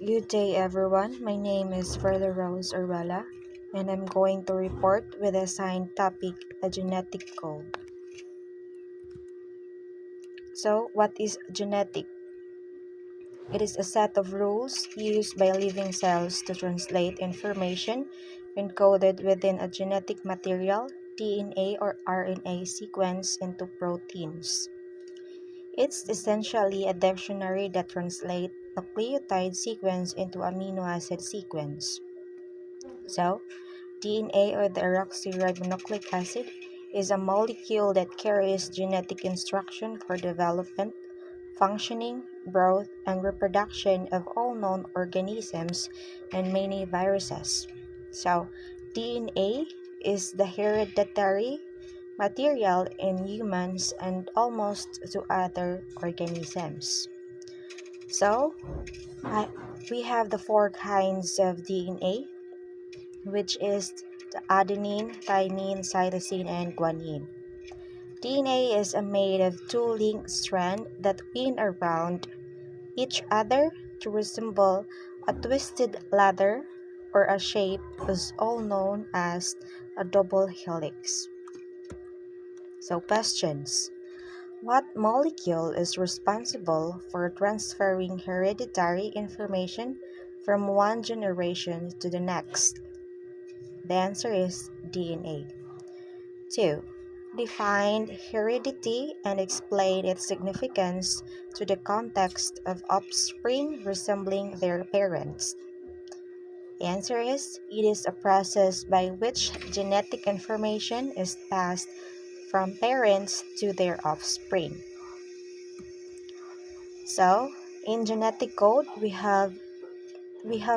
Good day, everyone. My name is Further Rose Orwella, and I'm going to report with the assigned topic, a genetic code. So, what is genetic? It is a set of rules used by living cells to translate information encoded within a genetic material, DNA or RNA sequence into proteins. It's essentially a dictionary that translates nucleotide sequence into amino acid sequence. So, DNA or deoxyribonucleic acid is a molecule that carries genetic instruction for development, functioning, growth, and reproduction of all known organisms and many viruses. So, DNA is the hereditary material in humans and almost to other organisms. So, I, we have the four kinds of DNA, which is the adenine, thymine, cytosine, and guanine. DNA is made of two linked strands that spin around each other to resemble a twisted ladder or a shape is all known as a double helix. So questions. What molecule is responsible for transferring hereditary information from one generation to the next? The answer is DNA. 2. Define heredity and explain its significance to the context of offspring resembling their parents. The answer is it is a process by which genetic information is passed from parents to their offspring. So, in genetic code, we have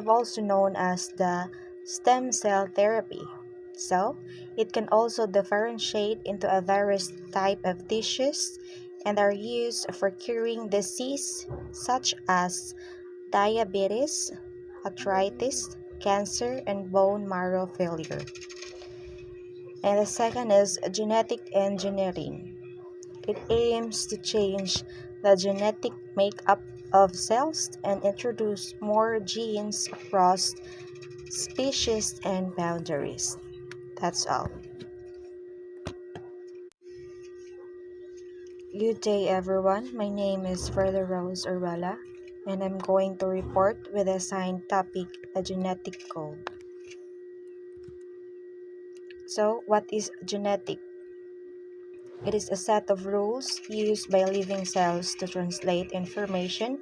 also known as the stem cell therapy. So, it can also differentiate into a various type of tissues and are used for curing disease such as diabetes, arthritis, cancer, and bone marrow failure. And the second is genetic engineering. It aims to change the genetic makeup of cells and introduce more genes across species and boundaries. That's all. Good day, everyone. My name is Further Rose Orwella, and I'm going to report with the assigned topic, a genetic code. So, what is genetic? It is a set of rules used by living cells to translate information